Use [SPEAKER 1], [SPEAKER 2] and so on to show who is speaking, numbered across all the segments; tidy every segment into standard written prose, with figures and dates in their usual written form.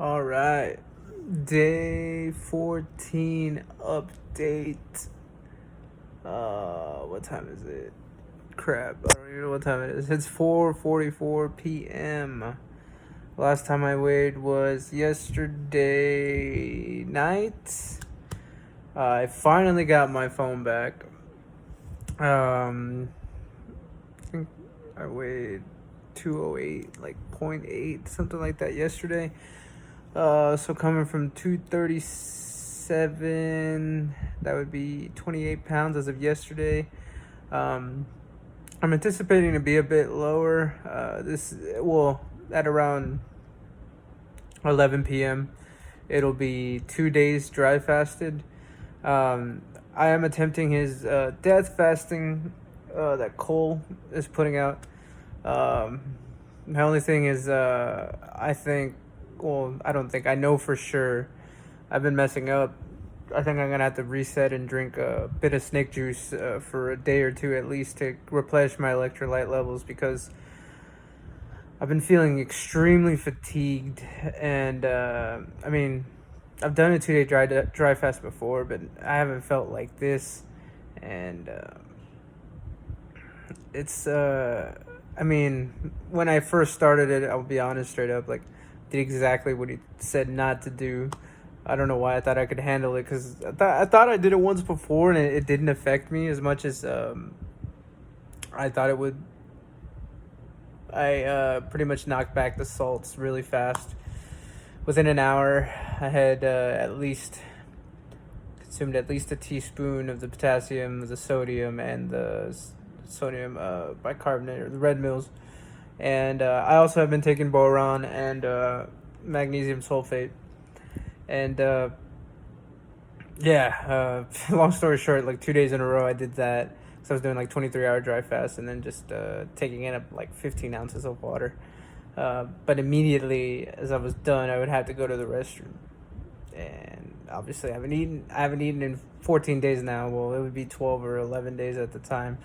[SPEAKER 1] All right. Day 14 update. What time is it? Crap, I don't even know what time it is. It's 4:44 p.m. Last time I weighed was yesterday night. I finally got my phone back. I think I weighed 208, like point 0.8, something like that yesterday. So coming from 237, that would be 28 pounds as of yesterday. Um, I'm anticipating to be a bit lower. At around 11 p.m. It'll be 2 days dry fasted. I am attempting his death fasting that Cole is putting out. The only thing is, I don't think, I know for sure I've been messing up. I think I'm going to have to reset and drink a bit of snake juice for a day or two at least to replenish my electrolyte levels because I've been feeling extremely fatigued. And, I've done a 2 day dry fast before, but I haven't felt like this. And, it's when I first started it, I'll be honest, straight up, like, did exactly what he said not to do. I don't know why I thought I could handle it because I thought I did it once before and it didn't affect me as much as I thought it would. I pretty much knocked back the salts really fast. Within an hour, I had at least consumed at least a teaspoon of the potassium, the sodium, and the sodium bicarbonate or the red mills. And I also have been taking boron and magnesium sulfate. And long story short, like 2 days in a row, I did that. So I was doing like 23-hour dry fast and then just taking in like 15 ounces of water. But immediately as I was done, I would have to go to the restroom. And obviously, I haven't eaten in 14 days now. Well, it would be 12 or 11 days at the time.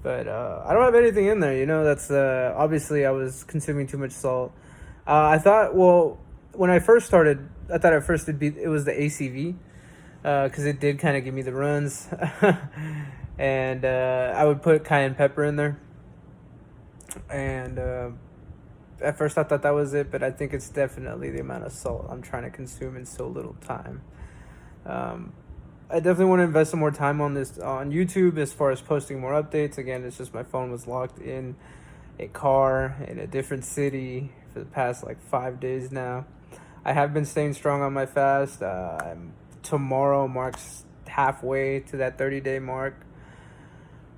[SPEAKER 1] But I don't have anything in there. That's obviously I was consuming too much salt. I thought, when I first started, I thought at first it was the ACV because it did kind of give me the runs, and I would put cayenne pepper in there, and at first I thought that was it, but I think it's definitely the amount of salt I'm trying to consume in so little time. Um, I definitely want to invest some more time on this on YouTube as far as posting more updates. Again, it's just my phone was locked in a car in a different city for the past like 5 days now. I have been staying strong on my fast. Tomorrow marks halfway to that 30-day mark.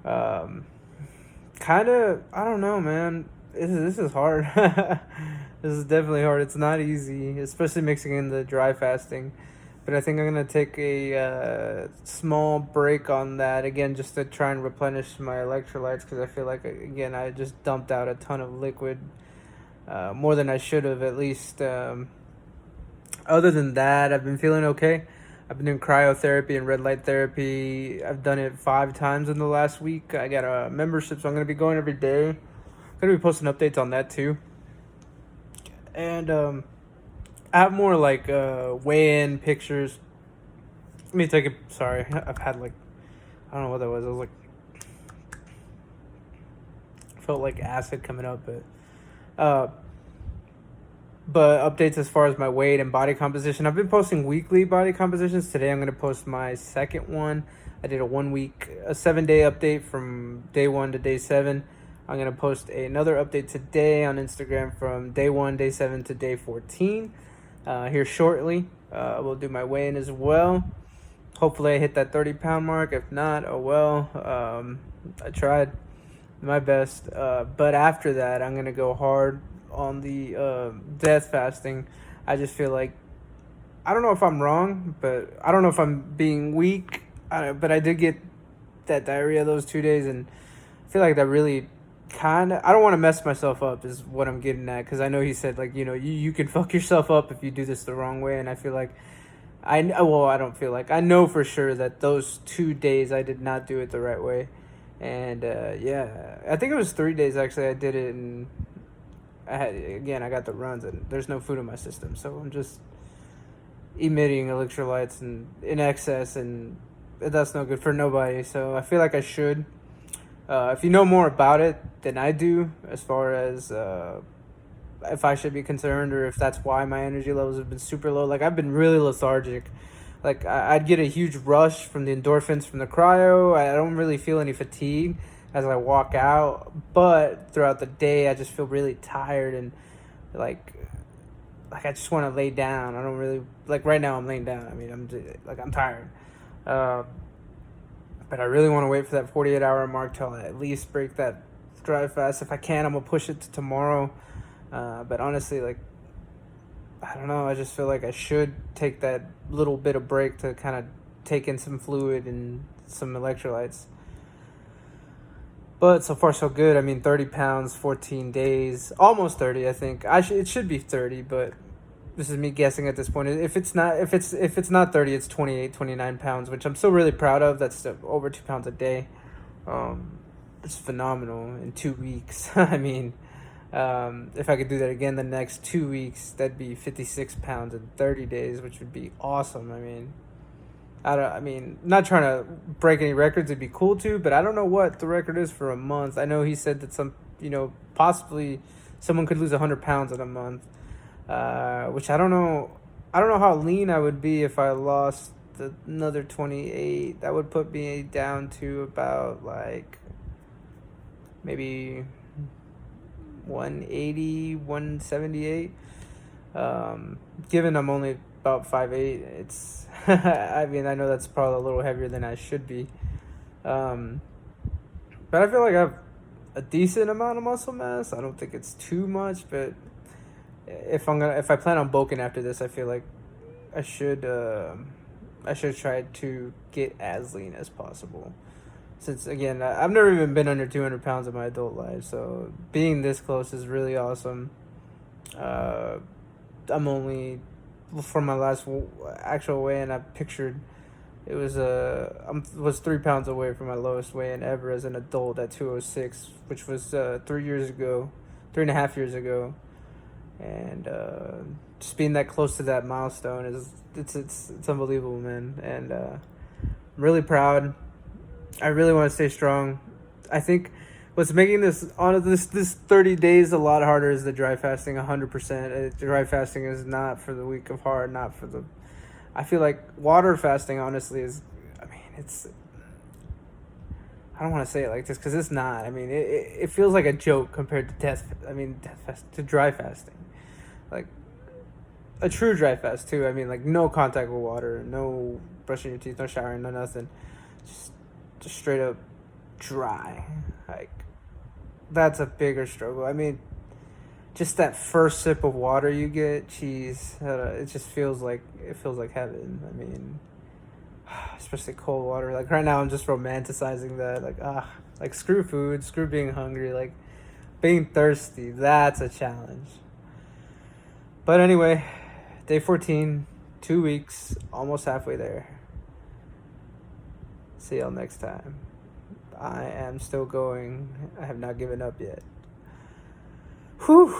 [SPEAKER 1] Kind of, I don't know, man. This is hard. This is definitely hard. It's not easy, especially mixing in the dry fasting. But I think I'm gonna take a small break on that again, just to try and replenish my electrolytes because I feel like again I just dumped out a ton of liquid, more than I should have at least. Other than that, I've been feeling okay. I've been doing cryotherapy and red light therapy. I've done it 5 times in the last week. I got a membership, so I'm gonna be going every day. I'm gonna be posting updates on that too. And I have more like weigh-in pictures. Let me take a. Sorry, I've had like, I don't know what that was. I was like, felt like acid coming up, uh, but updates as far as my weight and body composition. I've been posting weekly body compositions. Today I'm gonna post my second one. I did a 7-day update from day 1 to day 7. I'm gonna post another update today on Instagram from day 1, day 7 to day 14. Here shortly. We'll do my weigh-in as well. Hopefully I hit that 30-pound mark. If not, oh well. I tried my best. But after that, I'm going to go hard on the death fasting. I just feel like, I don't know if I'm wrong, but I don't know if I'm being weak. But I did get that diarrhea those 2 days, and I feel like that really I don't want to mess myself up is what I'm getting at, because I know he said, like, you can fuck yourself up if you do this the wrong way. And I feel like I don't feel like, I know for sure that those 2 days I did not do it the right way. And I think it was 3 days actually I did it in I got the runs and there's no food in my system, so I'm just emitting electrolytes and in excess, and that's no good for nobody. So I feel like I should. If you know more about it than I do, as far as if I should be concerned or if that's why my energy levels have been super low, like I've been really lethargic. Like I'd get a huge rush from the endorphins from the cryo. I don't really feel any fatigue as I walk out, but throughout the day I just feel really tired and like I just want to lay down. I don't really like right now. I'm laying down. I mean, I'm tired, uh, but I really want to wait for that 48-hour mark till I at least break that dry fast. If I can, I'm gonna push it to tomorrow. But honestly, like I don't know. I just feel like I should take that little bit of break to kind of take in some fluid and some electrolytes. But so far so good. I mean, 30 pounds, 14 days, almost 30. I think it should be 30, but this is me guessing at this point. If it's not 30, it's 28, 29 pounds, which I'm still really proud of. That's over 2 pounds a day. It's phenomenal in 2 weeks. I mean, if I could do that again the next 2 weeks, that'd be 56 pounds in 30 days, which would be awesome. I mean, not trying to break any records. It'd be cool too, but I don't know what the record is for a month. I know he said that possibly someone could lose 100 pounds in a month, which I don't know. I don't know how lean I would be if I lost another 28. That would put me down to about like maybe 180, 178. Given I'm only about 5'8", it's I mean, I know that's probably a little heavier than I should be, but I feel like I have a decent amount of muscle mass. I don't think it's too much, but if I plan on bulking after this, I feel like I should try to get as lean as possible. Since again, I've never even been under 200 pounds in my adult life, so being this close is really awesome. I'm only from my last actual weigh-in. I pictured it was was 3 pounds away from my lowest weigh-in ever as an adult at 206, which was 3.5 years ago, and just being that close to that milestone is it's unbelievable, man, and I'm really proud. I really want to stay strong. I think what's making this 30 days a lot harder is the dry fasting. 100%. Dry fasting is not for the weak of heart. Not for the. I feel like water fasting, honestly, is. I mean, it's. I don't want to say it like this because it's not. I mean, it feels like a joke compared to to dry fasting, like a true dry fast too. I mean, like no contact with water, no brushing your teeth, no showering, no nothing, just straight up dry. Like that's a bigger struggle. I mean, just that first sip of water you get, geez, it just feels like heaven. I mean, especially cold water. Like right now, I'm just romanticizing that. Like screw food, screw being hungry. Like being thirsty, that's a challenge. But anyway, day 14, 2 weeks, almost halfway there. See y'all next time. I am still going. I have not given up yet. Whew.